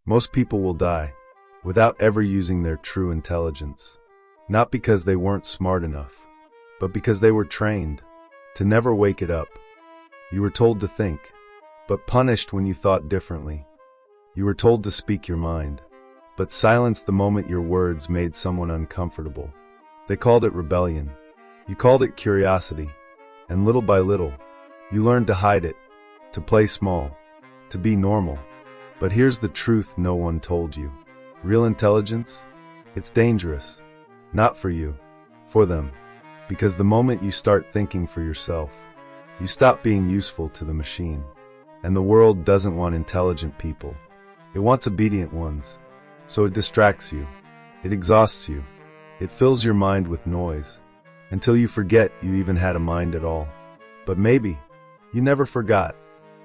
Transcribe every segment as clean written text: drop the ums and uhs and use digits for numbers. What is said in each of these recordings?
Most people will die without ever using their true intelligence, not because they weren't smart enough, but because they were trained to never wake it up. You were told to think, but punished when you thought differently. You were told to speak your mind, but silenced the moment your words made someone uncomfortable. They called it rebellion. You called it curiosity. And little by little, you learned to hide it, to play small, to be normal. But here's the truth no one told you. Real intelligence? It's dangerous. Not for you, for them. Because the moment you start thinking for yourself, you stop being useful to the machine. And the world doesn't want intelligent people. It wants obedient ones. So it distracts you. It exhausts you. It fills your mind with noise, until you forget you even had a mind at all. But maybe you never forgot.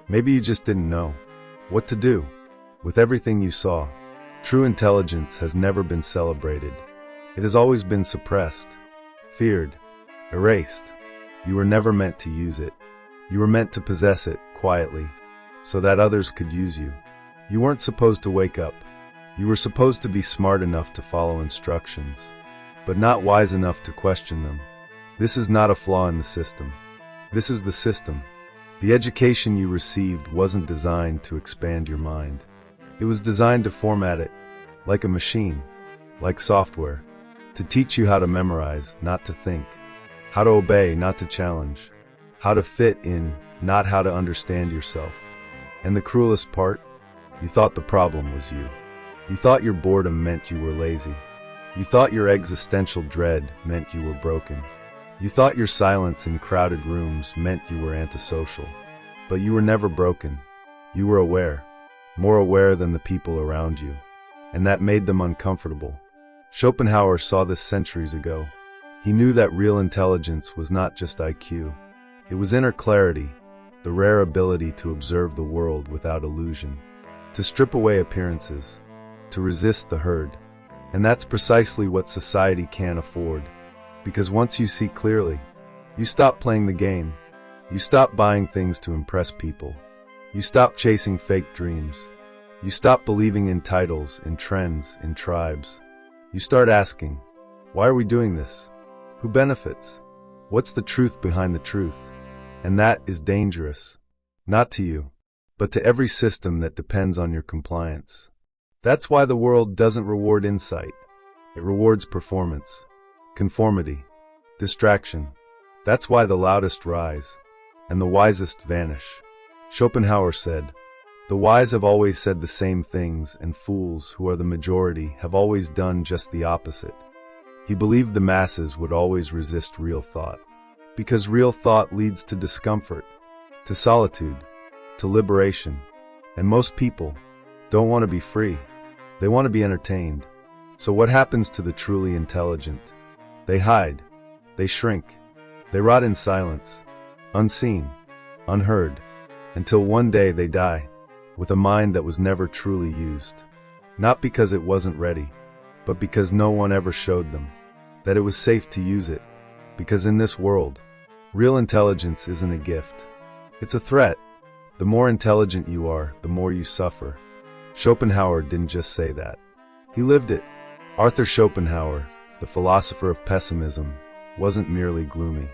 Maybe you just didn't know what to do with everything you saw. True intelligence has never been celebrated. It has always been suppressed, feared, erased. You were never meant to use it. You were meant to possess it quietly, so that others could use you. You weren't supposed to wake up. You were supposed to be smart enough to follow instructions, but not wise enough to question them. This is not a flaw in the system. This is the system. The education you received wasn't designed to expand your mind. It was designed to format it, like a machine, like software, to teach you how to memorize, not to think, how to obey, not to challenge, how to fit in, not how to understand yourself. And the cruelest part? You thought the problem was you. You thought your boredom meant you were lazy. You thought your existential dread meant you were broken. You thought your silence in crowded rooms meant you were antisocial. But you were never broken. You were aware, more aware than the people around you. And that made them uncomfortable. Schopenhauer saw this centuries ago. He knew that real intelligence was not just IQ. It was inner clarity, the rare ability to observe the world without illusion, to strip away appearances, to resist the herd. And that's precisely what society can't afford. Because once you see clearly, you stop playing the game. You stop buying things to impress people. You stop chasing fake dreams. You stop believing in titles, in trends, in tribes. You start asking, why are we doing this? Who benefits? What's the truth behind the truth? And that is dangerous. Not to you, but to every system that depends on your compliance. That's why the world doesn't reward insight. It rewards performance, conformity, distraction. That's why the loudest rise, and the wisest vanish. Schopenhauer said, "The wise have always said the same things, and fools, who are the majority, have always done just the opposite." He believed the masses would always resist real thought, because real thought leads to discomfort, to solitude, to liberation. And most people don't want to be free. They want to be entertained. So what happens to the truly intelligent? They hide, they shrink, they rot in silence, unseen, unheard, until one day they die, with a mind that was never truly used. Not because it wasn't ready, but because no one ever showed them that it was safe to use it. Because in this world, real intelligence isn't a gift. It's a threat. The more intelligent you are, the more you suffer. Schopenhauer didn't just say that. He lived it. Arthur Schopenhauer, the philosopher of pessimism, wasn't merely gloomy.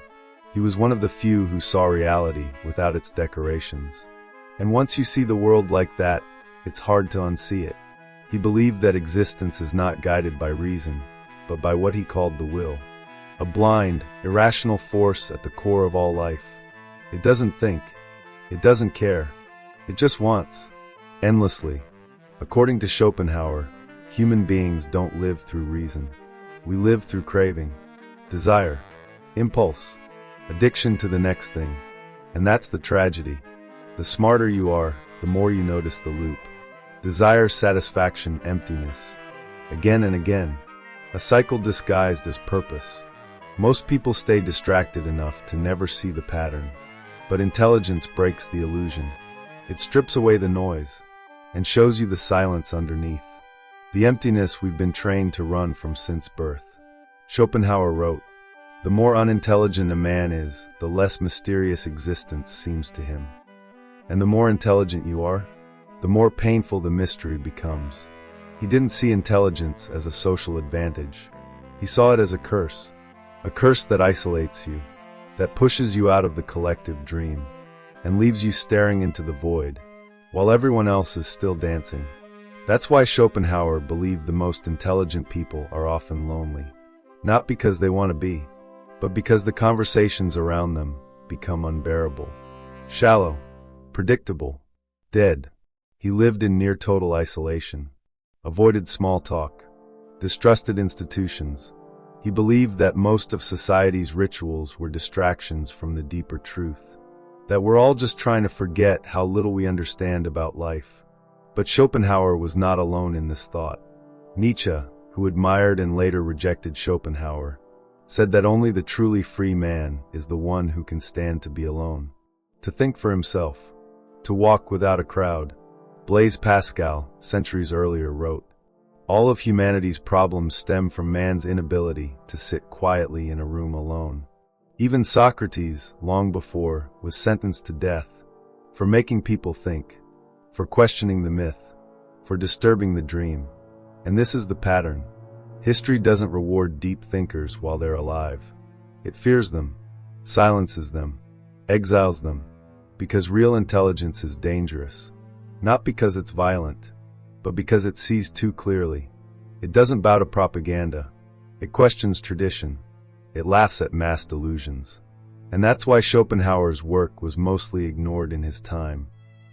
He was one of the few who saw reality without its decorations. And once you see the world like that, it's hard to unsee it. He believed that existence is not guided by reason, but by what he called the will. A blind, irrational force at the core of all life. It doesn't think. It doesn't care. It just wants. Endlessly. According to Schopenhauer, human beings don't live through reason. We live through craving, desire, impulse, addiction to the next thing. And that's the tragedy. The smarter you are, the more you notice the loop. Desire, satisfaction, emptiness. Again and again. A cycle disguised as purpose. Most people stay distracted enough to never see the pattern. But intelligence breaks the illusion. It strips away the noise and shows you the silence underneath. The emptiness we've been trained to run from since birth. Schopenhauer wrote, "The more unintelligent a man is, the less mysterious existence seems to him. And the more intelligent you are, the more painful the mystery becomes. He didn't see intelligence as a social advantage. He saw it as a curse that isolates you, that pushes you out of the collective dream, and leaves you staring into the void, while everyone else is still dancing. That's why Schopenhauer believed the most intelligent people are often lonely. Not because they want to be, but because the conversations around them become unbearable. Shallow, predictable, dead. He lived in near total isolation, avoided small talk, distrusted institutions. He believed that most of society's rituals were distractions from the deeper truth, that we're all just trying to forget how little we understand about life. But Schopenhauer was not alone in this thought. Nietzsche, who admired and later rejected Schopenhauer, said that only the truly free man is the one who can stand to be alone, to think for himself, to walk without a crowd. Blaise Pascal, centuries earlier, wrote, "All of humanity's problems stem from man's inability to sit quietly in a room alone." Even Socrates, long before, was sentenced to death for making people think, for questioning the myth, for disturbing the dream. And this is the pattern. History doesn't reward deep thinkers while they're alive. It fears them, silences them, exiles them, because real intelligence is dangerous. Not because it's violent, but because it sees too clearly. It doesn't bow to propaganda. It questions tradition. It laughs at mass delusions. And that's why Schopenhauer's work was mostly ignored in his time.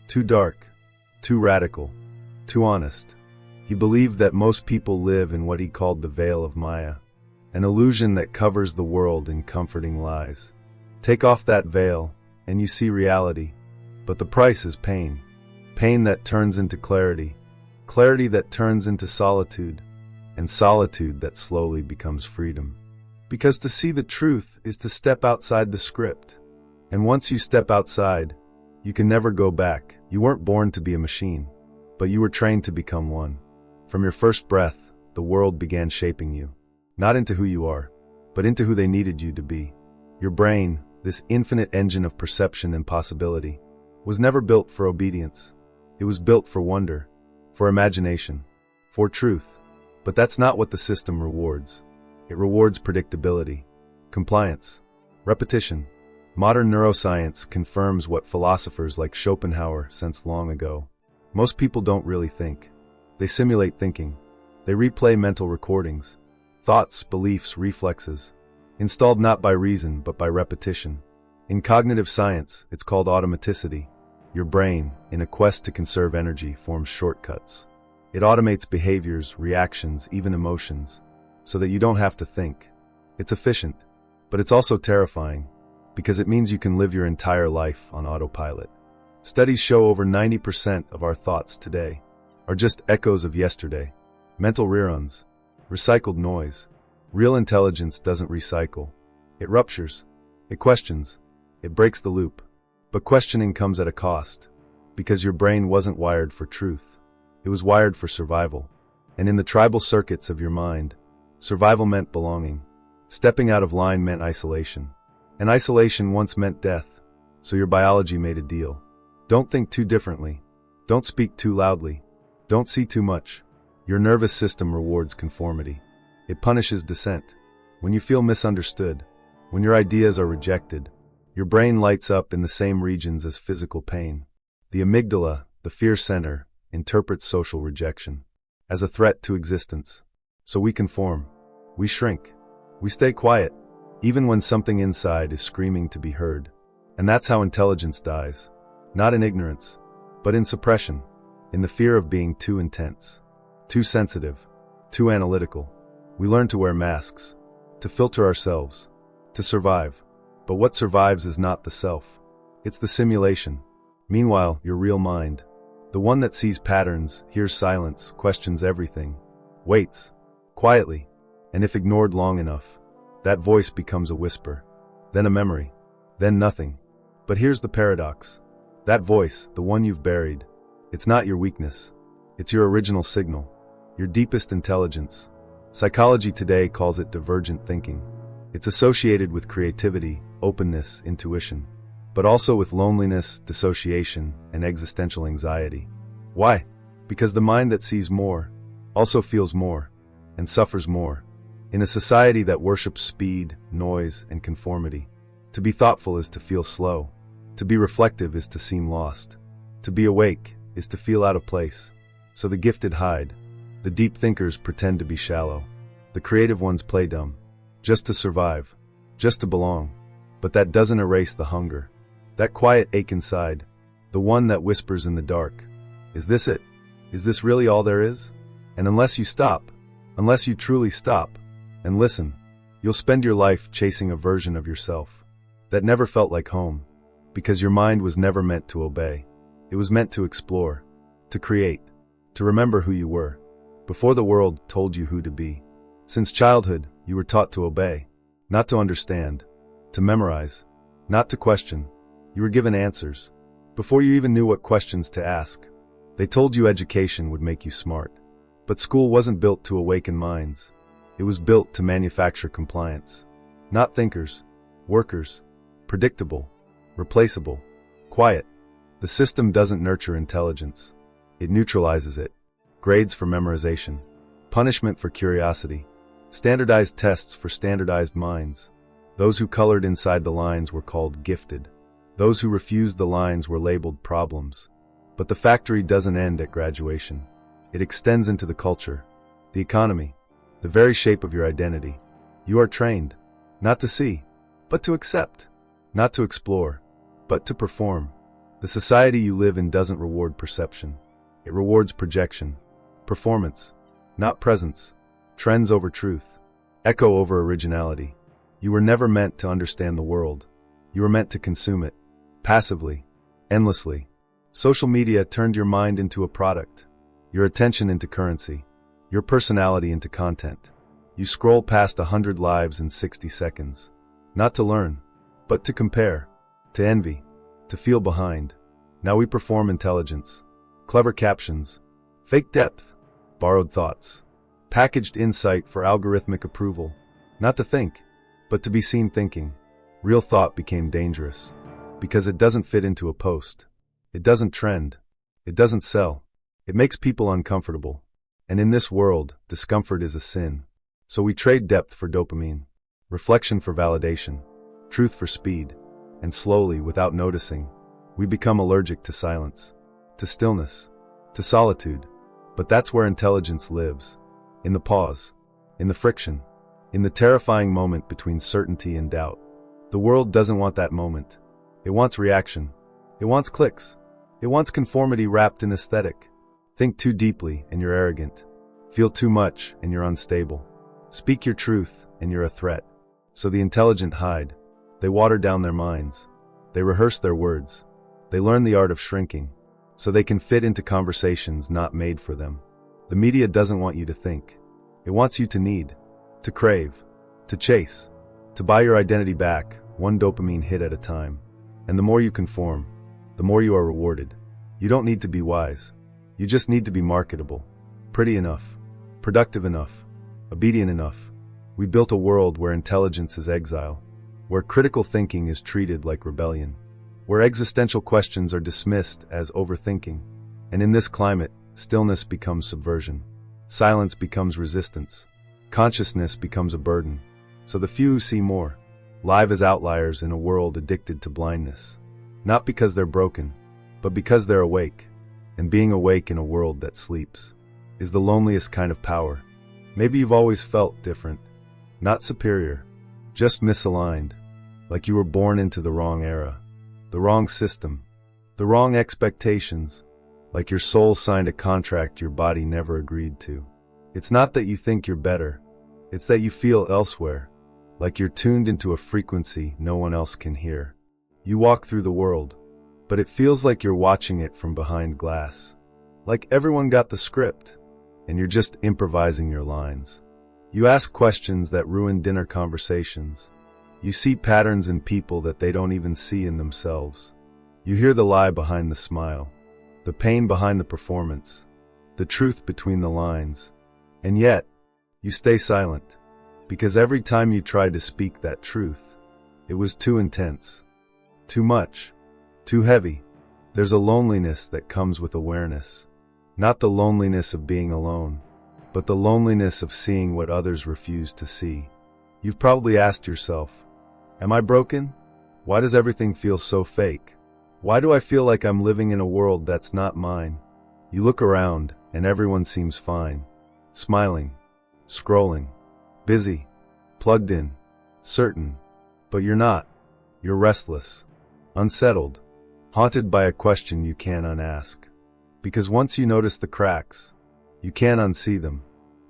Too dark, too radical, too honest. He believed that most people live in what he called the veil of Maya, an illusion that covers the world in comforting lies. Take off that veil, and you see reality. But the price is pain. Pain that turns into clarity. Clarity that turns into solitude. And solitude that slowly becomes freedom. Because to see the truth is to step outside the script. And once you step outside, you can never go back. You weren't born to be a machine, but you were trained to become one. From your first breath, the world began shaping you. Not into who you are, but into who they needed you to be. Your brain, this infinite engine of perception and possibility, was never built for obedience. It was built for wonder, for imagination, for truth. But that's not what the system rewards. It rewards predictability, compliance, repetition. Modern neuroscience confirms what philosophers like Schopenhauer sensed long ago. Most people don't really think. They simulate thinking. They replay mental recordings, thoughts, beliefs, reflexes, installed not by reason but by repetition. In cognitive science, it's called automaticity. Your brain, in a quest to conserve energy, forms shortcuts. It automates behaviors, reactions, even emotions, so that you don't have to think. It's efficient, but it's also terrifying, because it means you can live your entire life on autopilot. Studies show over 90% of our thoughts today are just echoes of yesterday, mental reruns, recycled noise. Real intelligence doesn't recycle. It ruptures. It questions. It breaks the loop. But questioning comes at a cost, because your brain wasn't wired for truth. It was wired for survival. And in the tribal circuits of your mind, survival meant belonging. Stepping out of line meant isolation. And isolation once meant death. So your biology made a deal. Don't think too differently. Don't speak too loudly. Don't see too much. Your nervous system rewards conformity. It punishes dissent. When you feel misunderstood, when your ideas are rejected, your brain lights up in the same regions as physical pain. The amygdala, the fear center, interprets social rejection as a threat to existence. So we conform. We shrink. We stay quiet, even when something inside is screaming to be heard. And that's how intelligence dies. Not in ignorance, but in suppression. In the fear of being too intense, too sensitive, too analytical. We learn to wear masks, to filter ourselves, to survive. But what survives is not the self. It's the simulation. Meanwhile, your real mind, the one that sees patterns, hears silence, questions everything, waits, quietly, and if ignored long enough, that voice becomes a whisper, then a memory, then nothing. But here's the paradox. That voice, the one you've buried, it's not your weakness. It's your original signal, your deepest intelligence. Psychology today calls it divergent thinking. It's associated with creativity, openness, intuition, but also with loneliness, dissociation, and existential anxiety. Why? Because the mind that sees more also feels more and suffers more. In a society that worships speed, noise, and conformity, to be thoughtful is to feel slow. To be reflective is to seem lost. To be awake is to feel out of place. So the gifted hide. The deep thinkers pretend to be shallow. The creative ones play dumb, just to survive, just to belong. But that doesn't erase the hunger. That quiet ache inside, the one that whispers in the dark. Is this it? Is this really all there is? And unless you stop, unless you truly stop and listen, you'll spend your life chasing a version of yourself that never felt like home, because your mind was never meant to obey. It was meant to explore, to create, to remember who you were, before the world told you who to be. Since childhood, you were taught to obey, not to understand, to memorize, not to question. You were given answers, before you even knew what questions to ask. They told you education would make you smart. But school wasn't built to awaken minds. It was built to manufacture compliance. Not thinkers, workers, predictable, replaceable, quiet. The system doesn't nurture intelligence. It neutralizes it. Grades for memorization, punishment for curiosity, standardized tests for standardized minds. Those who colored inside the lines were called gifted. Those who refused the lines were labeled problems. But the factory doesn't end at graduation. It extends into the culture, the economy, the very shape of your identity. You are trained, not to see, but to accept, not to explore, but to perform. The society you live in doesn't reward perception. It rewards projection, performance, not presence, trends over truth, echo over originality. You were never meant to understand the world. You were meant to consume it, passively, endlessly. Social media turned your mind into a product, your attention into currency, your personality into content. You scroll past 100 lives in 60 seconds, not to learn, but to compare, to envy, to feel behind. Now we perform intelligence, clever captions, fake depth, borrowed thoughts, packaged insight for algorithmic approval, not to think, but to be seen thinking. Real thought became dangerous, because it doesn't fit into a post. It doesn't trend. It doesn't sell. It makes people uncomfortable. And in this world, discomfort is a sin. So we trade depth for dopamine, reflection for validation, truth for speed, and slowly, without noticing, we become allergic to silence, to stillness, to solitude. But that's where intelligence lives. In the pause, in the friction, in the terrifying moment between certainty and doubt. The world doesn't want that moment. It wants reaction. It wants clicks. It wants conformity wrapped in aesthetic. Think too deeply and you're arrogant. Feel too much and you're unstable. Speak your truth and you're a threat. So the intelligent hide. They water down their minds. They rehearse their words. They learn the art of shrinking, so they can fit into conversations not made for them. The media doesn't want you to think. It wants you to need, to crave, to chase, to buy your identity back, one dopamine hit at a time. And the more you conform, the more you are rewarded. You don't need to be wise. You just need to be marketable, pretty enough, productive enough, obedient enough. We built a world where intelligence is exile, where critical thinking is treated like rebellion, where existential questions are dismissed as overthinking. And in this climate, stillness becomes subversion. Silence becomes resistance. Consciousness becomes a burden. So the few see more, live as outliers in a world addicted to blindness. Not because they're broken, but because they're awake. And being awake in a world that sleeps is the loneliest kind of power. Maybe you've always felt different, not superior, just misaligned, like you were born into the wrong era, the wrong system, the wrong expectations, like your soul signed a contract your body never agreed to. It's not that you think you're better, it's that you feel elsewhere, like you're tuned into a frequency no one else can hear. You walk through the world, but it feels like you're watching it from behind glass, like everyone got the script, and you're just improvising your lines. You ask questions that ruin dinner conversations. You see patterns in people that they don't even see in themselves. You hear the lie behind the smile, the pain behind the performance, the truth between the lines. And yet, you stay silent, because every time you tried to speak that truth, it was too intense, too much, too heavy. There's a loneliness that comes with awareness, Not the loneliness of being alone, but the loneliness of seeing what others refuse to see. You've probably asked yourself, am I broken? Why does everything feel so fake? Why do I feel like I'm living in a world that's not mine? You look around, and everyone seems fine. Smiling, scrolling, busy, plugged in, certain. But you're not. You're restless, unsettled, haunted by a question you can't unask. Because once you notice the cracks, you can't unsee them.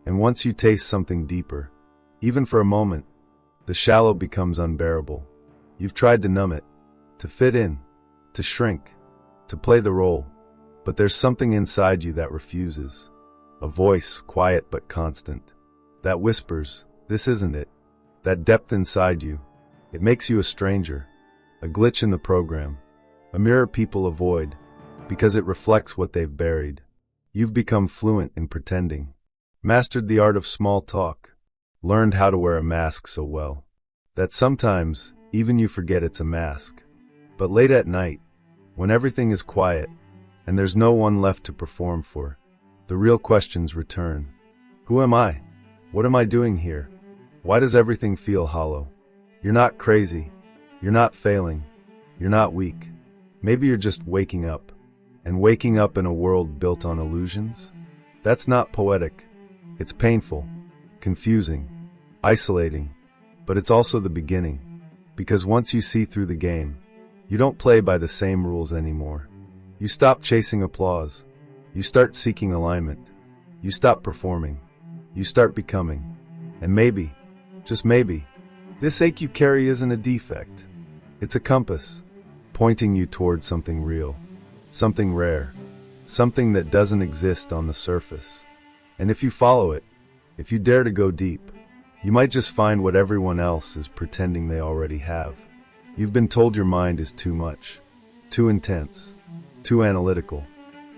And once you taste something deeper, even for a moment, the shallow becomes unbearable. You've tried to numb it, to fit in, to shrink, to play the role. But there's something inside you that refuses. A voice, quiet but constant, that whispers, this isn't it. That depth inside you, it makes you a stranger, a glitch in the program, a mirror people avoid, because it reflects what they've buried. You've become fluent in pretending, mastered the art of small talk, learned how to wear a mask so well, that sometimes even you forget it's a mask. But late at night, when everything is quiet, and there's no one left to perform for, the real questions return. Who am I? What am I doing here? Why does everything feel hollow? You're not crazy. You're not failing. You're not weak. Maybe you're just waking up. And waking up in a world built on illusions? That's not poetic. It's painful, confusing, isolating. But it's also the beginning. Because once you see through the game, you don't play by the same rules anymore. You stop chasing applause. You start seeking alignment. You stop performing. You start becoming. And maybe, just maybe, this ache you carry isn't a defect. It's a compass, pointing you toward something real, something rare, something that doesn't exist on the surface. And if you follow it, if you dare to go deep, you might just find what everyone else is pretending they already have. You've been told your mind is too much, too intense, too analytical,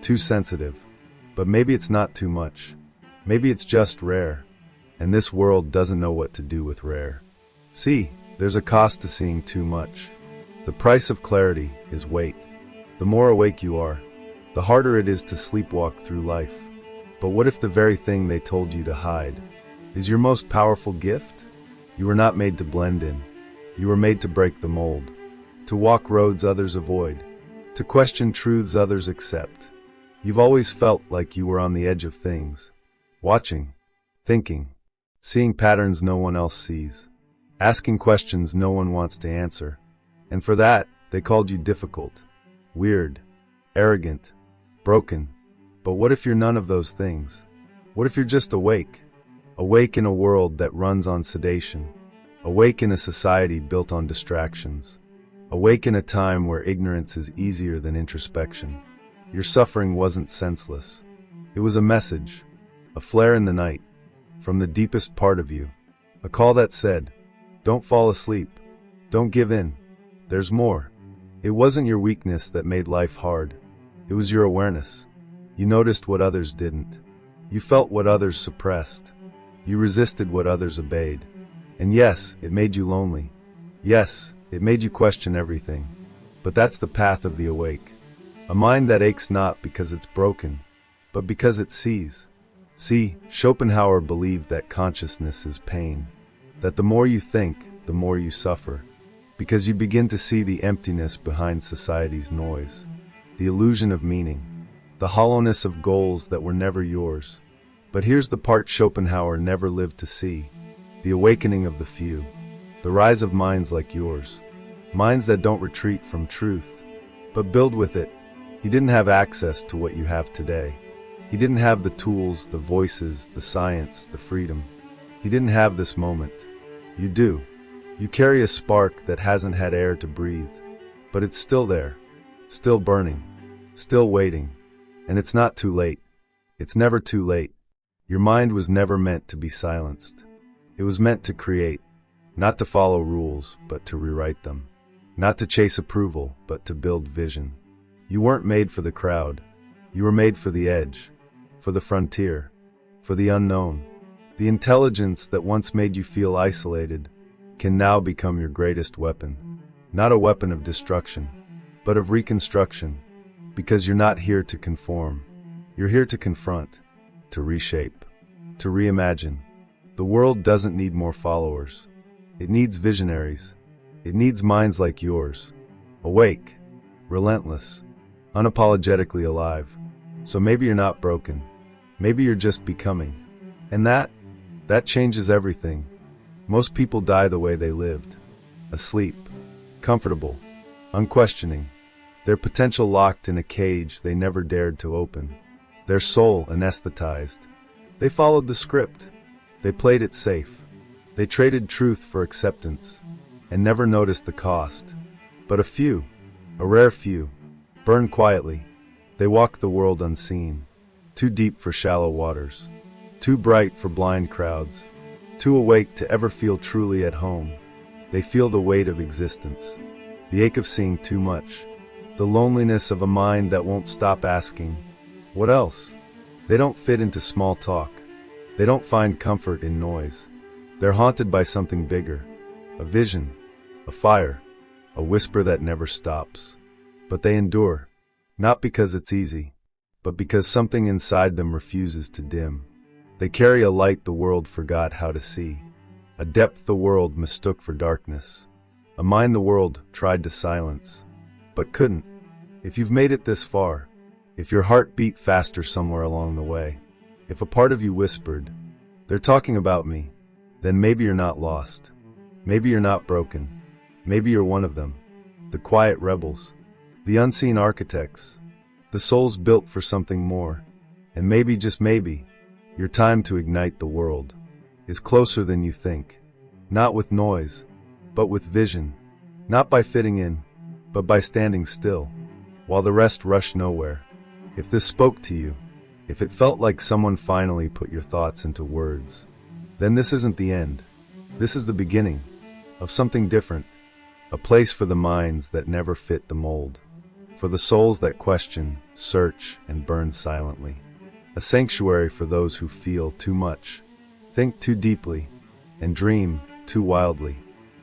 too sensitive. But maybe it's not too much. Maybe it's just rare. And this world doesn't know what to do with rare. See, there's a cost to seeing too much. The price of clarity is weight. The more awake you are, the harder it is to sleepwalk through life. But what if the very thing they told you to hide is your most powerful gift? You were not made to blend in. You were made to break the mold, to walk roads others avoid, to question truths others accept. You've always felt like you were on the edge of things, watching, thinking, seeing patterns no one else sees, asking questions no one wants to answer. And for that, they called you difficult, weird, arrogant, broken. But what if you're none of those things? What if you're just awake? Awake in a world that runs on sedation. Awake in a society built on distractions. Awake in a time where ignorance is easier than introspection. Your suffering wasn't senseless. It was a message, a flare in the night, from the deepest part of you. A call that said, don't fall asleep. Don't give in. There's more. It wasn't your weakness that made life hard. It was your awareness. You noticed what others didn't. You felt what others suppressed. You resisted what others obeyed. And yes, it made you lonely. Yes, it made you question everything. But that's the path of the awake. A mind that aches not because it's broken, but because it sees. See, Schopenhauer believed that consciousness is pain. That the more you think, the more you suffer. Because you begin to see the emptiness behind society's noise. The illusion of meaning. The hollowness of goals that were never yours. But here's the part Schopenhauer never lived to see. The awakening of the few. The rise of minds like yours. Minds that don't retreat from truth, but build with it. He didn't have access to what you have today. He didn't have the tools, the voices, the science, the freedom. He didn't have this moment. You do. You carry a spark that hasn't had air to breathe. But it's still there. Still burning. Still waiting. And it's not too late. It's never too late. Your mind was never meant to be silenced. It was meant to create. Not to follow rules, but to rewrite them. Not to chase approval, but to build vision. You weren't made for the crowd. You were made for the edge, for the frontier, for the unknown. The intelligence that once made you feel isolated can now become your greatest weapon. Not a weapon of destruction, but of reconstruction. Because you're not here to conform. You're here to confront, to reshape, to reimagine. The world doesn't need more followers. It needs visionaries. It needs minds like yours. Awake, relentless, unapologetically alive. So maybe you're not broken. Maybe you're just becoming. And that changes everything. Most people die the way they lived. Asleep, comfortable, unquestioning. Their potential locked in a cage they never dared to open. Their soul anesthetized. They followed the script. They played it safe. They traded truth for acceptance and never noticed the cost. But a few, a rare few, burned quietly. They walk the world unseen, too deep for shallow waters, too bright for blind crowds, too awake to ever feel truly at home. They feel the weight of existence, the ache of seeing too much, the loneliness of a mind that won't stop asking, what else? They don't fit into small talk. They don't find comfort in noise. They're haunted by something bigger, a vision, a fire, a whisper that never stops. But they endure, not because it's easy, but because something inside them refuses to dim. They carry a light the world forgot how to see, a depth the world mistook for darkness, a mind the world tried to silence, but couldn't. If you've made it this far, if your heart beat faster somewhere along the way, if a part of you whispered, "They're talking about me," then maybe you're not lost. Maybe you're not broken. Maybe you're one of them, the quiet rebels, the unseen architects, the souls built for something more. And maybe, just maybe, your time to ignite the world is closer than you think. Not with noise, but with vision. Not by fitting in, but by standing still, while the rest rush nowhere. If this spoke to you, if it felt like someone finally put your thoughts into words, then this isn't the end. This is the beginning of something different, a place for the minds that never fit the mold, for the souls that question, search, and burn silently, a sanctuary for those who feel too much, think too deeply, and dream too wildly.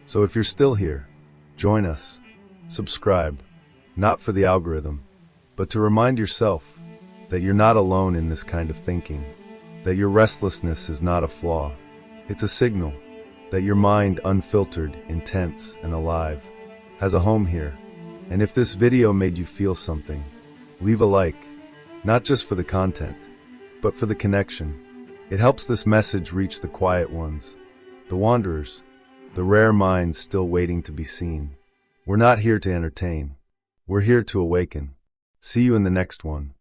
So if you're still here, join us. Subscribe, not for the algorithm, but to remind yourself that you're not alone in this kind of thinking, that your restlessness is not a flaw. It's a signal that your mind, unfiltered, intense, and alive, has a home here. And if this video made you feel something, leave a like, not just for the content, but for the connection. It helps this message reach the quiet ones, the wanderers, the rare minds still waiting to be seen. We're not here to entertain. We're here to awaken. See you in the next one.